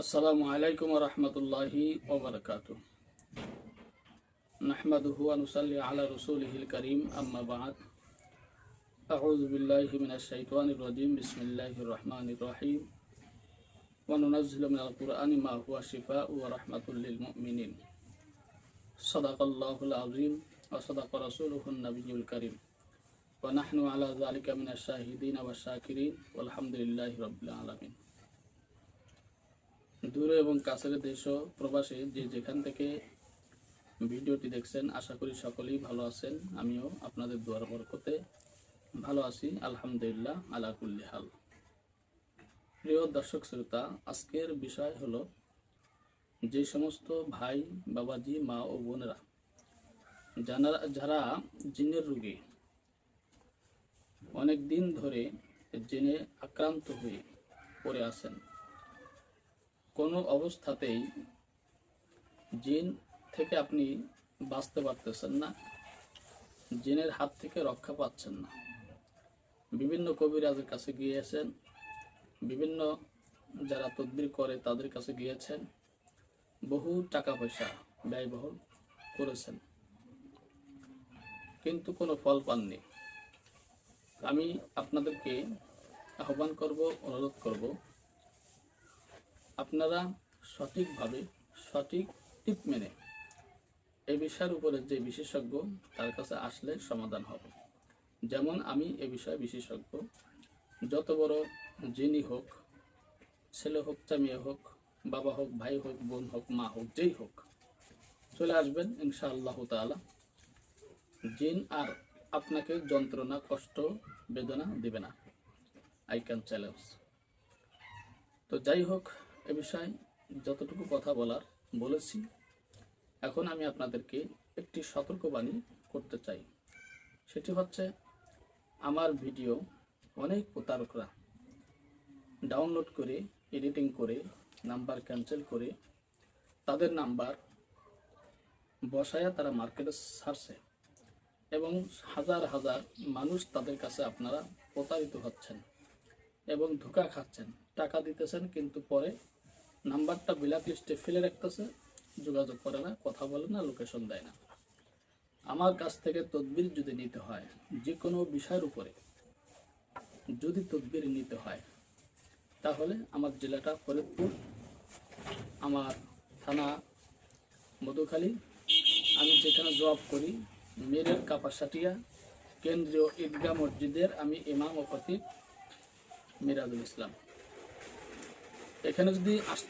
আসসালামু আলাইকুম ওয়া রাহমাতুল্লাহি ওয়া বারাকাতুহু। নাহমাদুহু ওয়া নুসাল্লি আলা রাসূলিহিল কারীম, আম্মা বা'দ। আউযু বিল্লাহি মিনাশ শাইতানির রাজীম। বিসমিল্লাহির রাহমানির রাহিম। ওয়া নুনাজ্জিলু মিনাল কুরআনি মা হুয়া শিফাa'un ওয়া রাহমাতুল লিল মুমিনিন। সাদাকাল্লাহুল আযীম ওয়া সাদাকা রাসূলুহুন নাবিয়্যুল কারীম। ওয়া নাহনু আলা যালিকা মিনাশ শাহিদিনা ওয়াশ শাকিরিন ওয়ালহামদুলিল্লাহি রাব্বিল আলামিন। দূরে এবং কাছের দেশ ও প্রবাসে যে যেখান থেকে ভিডিওটি দেখছেন, আশা করি সকলেই ভালো আছেন। আমিও আপনাদের দোয়ার বরকতে ভালো আছি, আলহামদুলিল্লাহ আলা কুল্লি হাল। প্রিয় দর্শক শ্রোতা, আজকের বিষয় হলো যে সমস্ত ভাই, বাবাজি, মা ও বোনেরা যারা জিনের রোগী, অনেক দিন ধরে জিনে আক্রান্ত হয়ে পড়ে আছেন, কোনো অবস্থাতেই জিন থেকে আপনি বাঁচতে পারতেছেন না, জিনের হাত থেকে রক্ষা পাচ্ছেন না, বিভিন্ন কবিরাজের কাছে গিয়েছেন, বিভিন্ন যারা তদবির করে তাদের কাছে গিয়েছেন, বহু টাকা পয়সা ব্যয়বহুল করেছেন, কিন্তু কোনো ফল পাননি। আমি আপনাদেরকে আহ্বান করব, অনুরোধ করব, আপনারা সঠিকভাবে সঠিক টিপ মেনে এই বিষয়ের উপরে যে বিশেষজ্ঞ তার কাছে আসলে সমাধান হবে। যেমন আমি এ বিষয়ে বিশেষজ্ঞ, যত বড় জিনি হোক, ছেলে হোক চা মেয়ে হোক, বাবা হোক, ভাই হোক, বোন হোক, মা হোক, যেই হোক, চলে আসবেন ইনশাআল্লাহ তাআলা। জিন আর আপনাকে যন্ত্রণা, কষ্ট, বেদনা দেবে না। I can challenge. তো যাই হোক, এ বিষয়ে যতটুকু কথা বলার বলেছি। এখন আমি আপনাদেরকে একটি সতর্কবাণী করতে চাই। সেটি হচ্ছে, আমার ভিডিও অনেক প্রতারকরা ডাউনলোড করে, এডিটিং করে, নাম্বার ক্যান্সেল করে, তাদের নাম্বার বসায়া তারা মার্কেটে ছাড়ছে এবং হাজার হাজার মানুষ তাদের কাছে আপনারা প্রতারিত হচ্ছেন এবং ধোঁকা খাচ্ছেন। টাকা দিতেছেন কিন্তু পরে নাম্বারটা ব্ল্যাক লিস্টে ফেলে রাখতেছে, যোগাযোগ করে না, কথা বলে না, লোকেশন দেয় না। আমার কাছ থেকে তদবির যদি নিতে হয়, যে কোনো বিষয়ের উপরে যদি তদবির নিতে হয়, তাহলে আমার জেলাটা ফরিদপুর, আমার থানা মধুখালী, আমি যেখানে জব করি মেরের কাপাসাটিয়া কেন্দ্রীয় ঈদগাহ মসজিদের আমি ইমাম ও খতিব মিরাজুল ইসলাম। এখানে যদি আসতে